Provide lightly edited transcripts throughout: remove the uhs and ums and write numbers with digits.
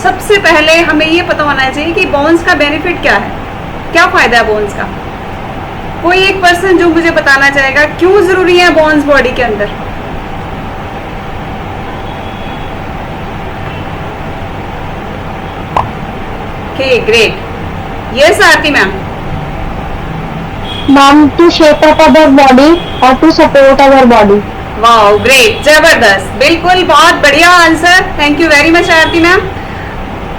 सबसे पहले हमें ये पता होना चाहिए कि बोन्स का बेनिफिट क्या है, क्या फायदा है बोन्स का। कोई एक पर्सन जो मुझे बताना चाहेगा क्यों जरूरी है बोन्स बॉडी के अंदर? Okay great, yes Aarti ma'am. Ma'am to shape up our body और to support our body. Wow great, जबरदस्त, बिल्कुल बहुत बढ़िया answer, thank you very much Aarti ma'am.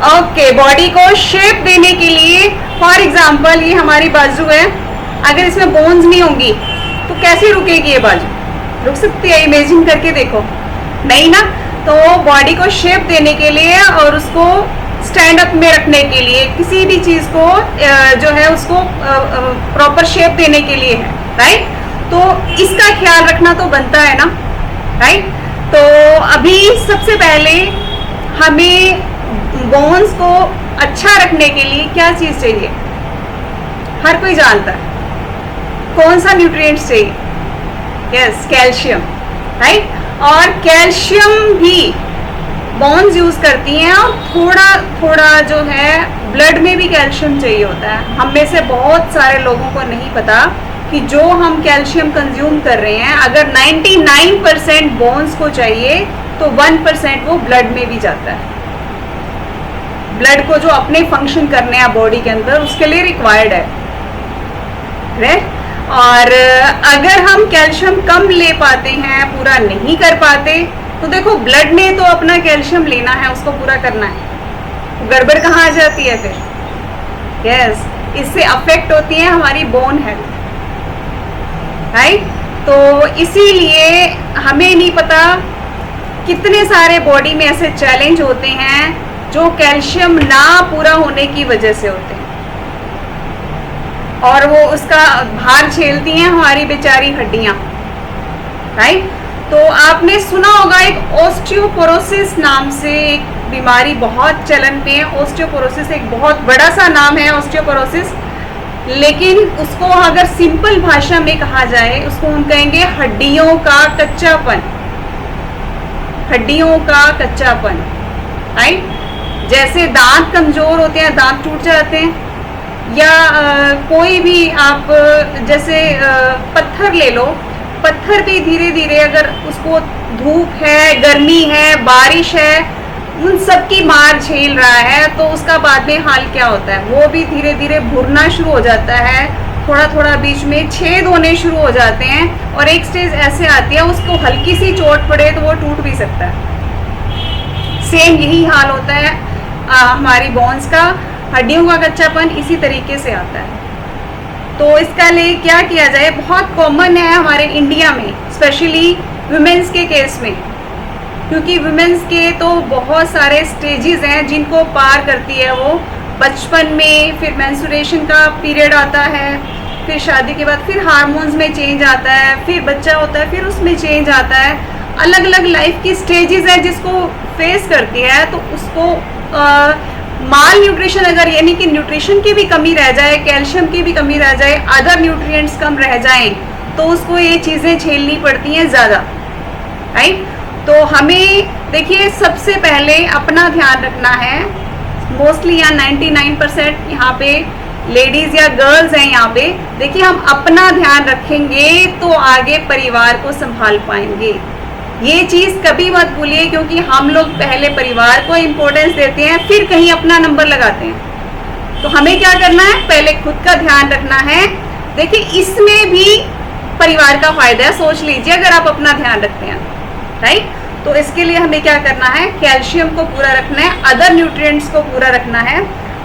Okay, body को शेप देने के लिए फॉर एग्जांपल ये हमारी बाजू है, अगर इसमें बोन्स नहीं होंगी तो कैसे रुकेगी ये बाजू? रुक सकती है? इमेजिन करके देखो, नहीं ना। तो बॉडी को शेप देने के लिए और उसको स्टैंड अप में रखने के लिए, किसी भी चीज को जो है उसको प्रॉपर शेप देने के लिए है, राइट। तो इसका ख्याल रखना तो बनता है ना, राइट। तो अभी सबसे पहले हमें बोन्स को अच्छा रखने के लिए क्या चीज चाहिए? हर कोई जानता है, कौन सा न्यूट्रिएंट्स चाहिए? Yes, calcium, right. और कैल्शियम भी बोन्स यूज करती हैं, और थोड़ा थोड़ा जो है ब्लड में भी कैल्शियम चाहिए होता है। हम में से बहुत सारे लोगों को नहीं पता कि जो हम कैल्शियम कंज्यूम कर रहे हैं, अगर 99% बोन्स को चाहिए तो 1% वो ब्लड में भी जाता है। ब्लड को जो अपने फंक्शन करने हैं बॉडी के अंदर, उसके लिए रिक्वायर्ड है, राइट। और अगर हम कैल्शियम कम ले पाते हैं, पूरा नहीं कर पाते, तो देखो ब्लड ने तो अपना कैल्शियम लेना है, उसको पूरा करना है, गड़बड़ कहाँ आ जाती है फिर? यस, इससे अफेक्ट होती है हमारी बोन हेल्थ, राइट। तो इसीलिए हमें नहीं पता कितने सारे बॉडी में ऐसे चैलेंज होते हैं जो कैल्शियम ना पूरा होने की वजह से होते हैं, और वो उसका भार झेलती हैं हमारी बेचारी हड्डियां, राइट। तो आपने सुना होगा एक ऑस्टियोपोरोसिस नाम से एक बीमारी बहुत चलन पे है। ऑस्टियोपोरोसिस एक बहुत बड़ा सा नाम है ऑस्टियोपोरोसिस, लेकिन उसको अगर सिंपल भाषा में कहा जाए, उसको हम कहेंगे हड्डियों का कच्चापन, हड्डियों का कच्चापन, राइट। जैसे दांत कमजोर होते हैं, दांत टूट जाते हैं, या कोई भी आप जैसे पत्थर ले लो, पत्थर भी धीरे धीरे अगर उसको धूप है, गर्मी है, बारिश है, उन सब की मार झेल रहा है, तो उसका बाद में हाल क्या होता है? वो भी धीरे धीरे भुरना शुरू हो जाता है, थोड़ा थोड़ा बीच में छेद होने शुरू हो जाते हैं, और एक स्टेज ऐसे आती है उसको हल्की सी चोट पड़े तो वो टूट भी सकता है। सेम यही हाल होता है हमारी बोन्स का, हड्डियों का कच्चापन इसी तरीके से आता है। तो इसका लिए क्या किया जाए? बहुत कॉमन है हमारे इंडिया में, स्पेशली वुमेन्स के केस में, क्योंकि वुमेन्स के तो बहुत सारे स्टेजेस हैं जिनको पार करती है वो। बचपन में फिर मेंस्ट्रुएशन का पीरियड आता है, फिर शादी के बाद फिर हार्मोन्स में चेंज आता है, फिर बच्चा होता है, फिर उसमें चेंज आता है। अलग अलग लाइफ की स्टेजेस हैं जिसको फेस करती है। तो उसको माल न्यूट्रिशन, अगर यानी कि न्यूट्रिशन की भी कमी रह जाए, कैल्शियम की भी कमी रह जाए, अदर न्यूट्रिएंट्स कम रह जाएं, तो उसको ये चीज़ें झेलनी पड़ती हैं ज़्यादा, राइट। तो हमें देखिए सबसे पहले अपना ध्यान रखना है। मोस्टली यहाँ 99% यहाँ पे लेडीज़ या गर्ल्स हैं यहाँ पे। देखिए हम अपना ध्यान रखेंगे तो आगे परिवार को संभाल पाएंगे। ये चीज़ कभी मत भूलिए, क्योंकि हम लोग पहले परिवार को इम्पोर्टेंस देते हैं, फिर कहीं अपना नंबर लगाते हैं। तो हमें क्या करना है? पहले खुद का ध्यान रखना है। देखिए इसमें भी परिवार का फायदा है, सोच लीजिए अगर आप अपना ध्यान रखते हैं, राइट। तो इसके लिए हमें क्या करना है? कैल्शियम को पूरा रखना है, अदर न्यूट्रिएंट्स को पूरा रखना है।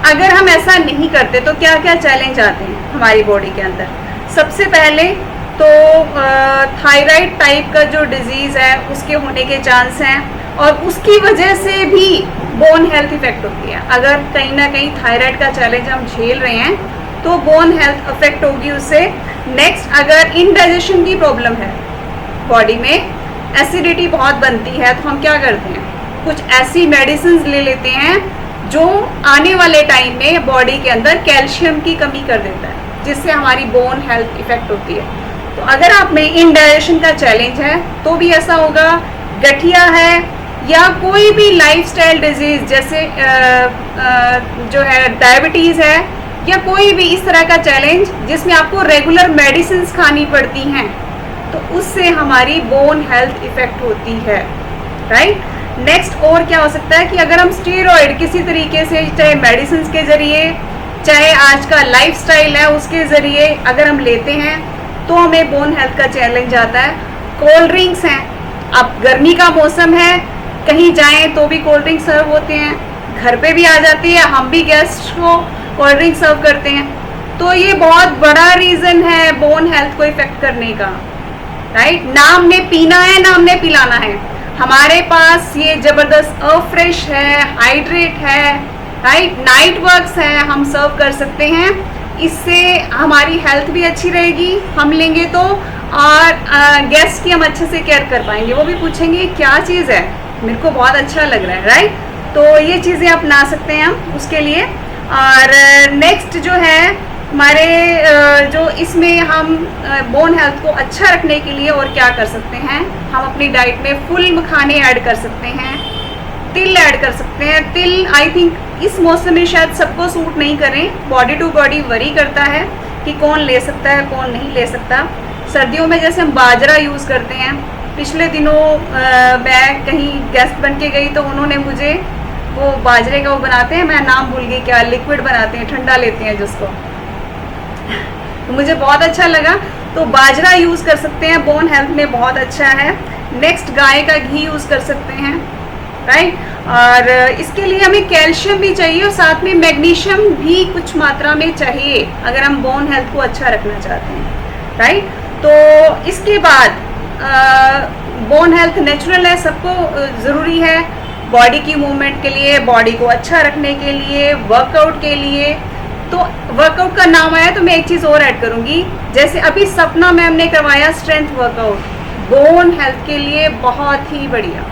अगर हम ऐसा नहीं करते तो क्या क्या चैलेंज आते हैं हमारी बॉडी के अंदर? सबसे पहले तो थायराइड टाइप का जो डिजीज़ है उसके होने के चांस हैं, और उसकी वजह से भी बोन हेल्थ इफेक्ट होती है। अगर कहीं ना कहीं थायराइड का चैलेंज हम झेल रहे हैं तो बोन हेल्थ अफेक्ट होगी उससे। नेक्स्ट, अगर इनडाइजेशन की प्रॉब्लम है बॉडी में, एसिडिटी बहुत बनती है, तो हम क्या करते हैं? कुछ ऐसी मेडिसिन ले लेते हैं जो आने वाले टाइम में बॉडी के अंदर कैल्शियम की कमी कर देता है, जिससे हमारी बोन हेल्थ इफेक्ट होती है। तो अगर आप में इनडाइजेशन का चैलेंज है तो भी ऐसा होगा। गठिया है या कोई भी लाइफस्टाइल डिजीज जैसे जो है डायबिटीज़ है, या कोई भी इस तरह का चैलेंज जिसमें आपको रेगुलर मेडिसिन खानी पड़ती हैं, तो उससे हमारी बोन हेल्थ इफेक्ट होती है, राइट। नेक्स्ट और क्या हो सकता है कि अगर हम स्टेरॉइड किसी तरीके से, चाहे मेडिसिन के ज़रिए, चाहे आज का लाइफस्टाइल है उसके ज़रिए अगर हम लेते हैं, तो हमें बोन हेल्थ का चैलेंज आता है। कोल्ड ड्रिंक्स हैं, अब गर्मी का मौसम है, कहीं जाएं तो भी कोल्ड ड्रिंक सर्व होते हैं, घर पे भी आ जाती है, हम भी गेस्ट को कोल्ड ड्रिंक सर्व करते हैं, तो ये बहुत बड़ा रीज़न है बोन हेल्थ को इफेक्ट करने का, राइट। ना हमने पीना है ना हमने पिलाना है, हमारे पास ये ज़बरदस्त फ्रेश है, हाइड्रेट है, राइट, नाइट वर्क्स है, हम सर्व कर सकते हैं। इससे हमारी हेल्थ भी अच्छी रहेगी हम लेंगे तो, और गेस्ट की हम अच्छे से केयर कर पाएंगे, वो भी पूछेंगे क्या चीज़ है, मेरे को बहुत अच्छा लग रहा है, राइट। तो ये चीज़ें अपना सकते हैं हम उसके लिए। और नेक्स्ट जो है हमारे जो इसमें हम बोन हेल्थ को अच्छा रखने के लिए और क्या कर सकते हैं, हम अपनी डाइट में फुल मखाने ऐड कर सकते हैं, तिल ऐड कर सकते हैं। तिल आई थिंक इस मौसम में शायद सबको सूट नहीं करें, बॉडी टू बॉडी वरी करता है कि कौन ले सकता है कौन नहीं ले सकता। सर्दियों में जैसे हम बाजरा यूज़ करते हैं, पिछले दिनों मैं कहीं गेस्ट बन के गई तो उन्होंने मुझे वो बाजरे का वो बनाते हैं, मैं नाम भूल गई क्या, लिक्विड बनाते हैं, ठंडा लेते हैं जिसको, तो मुझे बहुत अच्छा लगा। तो बाजरा यूज़ कर सकते हैं, बोन हेल्थ में बहुत अच्छा है। नेक्स्ट गाय का घी यूज़ कर सकते हैं, राइट। और इसके लिए हमें कैल्शियम भी चाहिए और साथ में मैग्नीशियम भी कुछ मात्रा में चाहिए अगर हम बोन हेल्थ को अच्छा रखना चाहते हैं, राइट। तो इसके बाद बोन हेल्थ नेचुरल है, सबको ज़रूरी है बॉडी की मूवमेंट के लिए, बॉडी को अच्छा रखने के लिए, वर्कआउट के लिए। तो वर्कआउट का नाम आया तो मैं एक चीज़ और ऐड करूँगी, जैसे अभी सपना मैम ने करवाया स्ट्रेंथ वर्कआउट, बोन हेल्थ के लिए बहुत ही बढ़िया,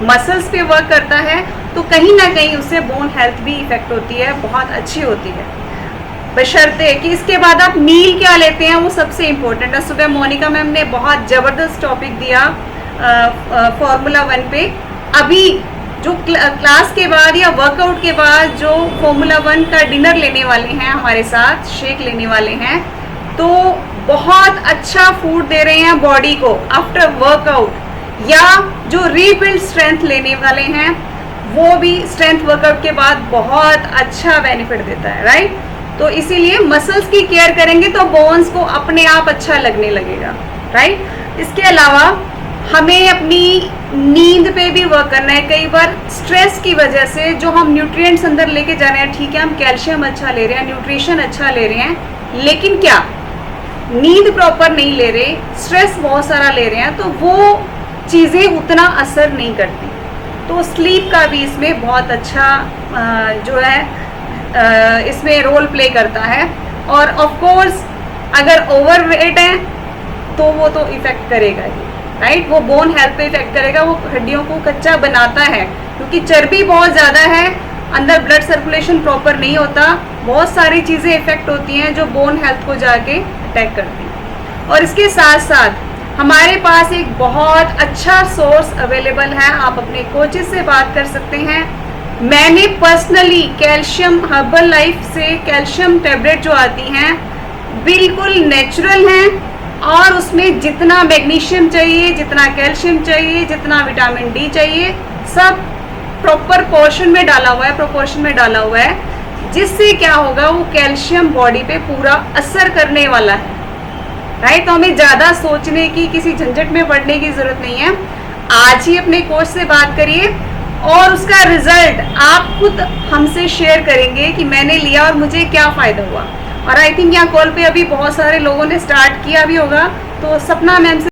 मसल्स पे वर्क करता है, तो कहीं ना कहीं उससे बोन हेल्थ भी इफेक्ट होती है, बहुत अच्छी होती है, बशर्ते कि इसके बाद आप मील क्या लेते हैं वो सबसे इम्पोर्टेंट है। सुबह मोनिका मैम ने बहुत ज़बरदस्त टॉपिक दिया फॉर्मूला 1 पे। अभी जो क्लास के बाद या वर्कआउट के बाद जो फॉर्मूला 1 का डिनर लेने वाले हैं हमारे साथ, शेक लेने वाले हैं, तो बहुत अच्छा फूड दे रहे हैं बॉडी को आफ्टर वर्कआउट, या जो रीबिल्ड स्ट्रेंथ लेने वाले हैं वो भी स्ट्रेंथ वर्कआउट के बाद बहुत अच्छा बेनिफिट देता है, राइट। तो इसीलिए मसल्स की केयर करेंगे तो बोन्स को अपने आप अच्छा लगने लगेगा, राइट। इसके अलावा हमें अपनी नींद पे भी वर्क करना है। कई बार स्ट्रेस की वजह से जो हम न्यूट्रिएंट्स अंदर लेके जा रहे हैं, ठीक है हम कैल्शियम अच्छा ले रहे हैं, न्यूट्रिशन अच्छा ले रहे हैं, लेकिन क्या नींद प्रॉपर नहीं ले रहे, स्ट्रेस बहुत सारा ले रहे हैं, तो वो चीज़ें उतना असर नहीं करती। तो स्लीप का भी इसमें बहुत अच्छा जो है इसमें रोल प्ले करता है। और ऑफ कोर्स अगर ओवरवेट है तो वो तो इफेक्ट करेगा ही, राइट। वो बोन हेल्थ पे इफेक्ट करेगा, वो हड्डियों को कच्चा बनाता है, क्योंकि चर्बी बहुत ज़्यादा है, अंदर ब्लड सर्कुलेशन प्रॉपर नहीं होता, बहुत सारी चीज़ें इफेक्ट होती हैं जो बोन हेल्थ को जाके अटैक करती हैं। और इसके साथ साथ हमारे पास एक बहुत अच्छा सोर्स अवेलेबल है, आप अपने कोचेस से बात कर सकते हैं। मैंने पर्सनली कैल्शियम हर्बल लाइफ से कैल्शियम टैबलेट जो आती हैं बिल्कुल नेचुरल हैं, और उसमें जितना मैग्नीशियम चाहिए, जितना कैल्शियम चाहिए, जितना विटामिन डी चाहिए, सब प्रॉपर पोर्शन में डाला हुआ है, प्रोपोर्शन में डाला हुआ है, जिससे क्या होगा वो कैल्शियम बॉडी पे पूरा असर करने वाला है, राइट। तो हमें ज़्यादा सोचने की, किसी झंझट में पड़ने की ज़रूरत नहीं है। आज ही अपने कोच से बात करिए और उसका रिजल्ट आप खुद हमसे शेयर करेंगे कि मैंने लिया और मुझे क्या फ़ायदा हुआ। और आई थिंक यहाँ कॉल पे अभी बहुत सारे लोगों ने स्टार्ट किया भी होगा, तो सपना मैम से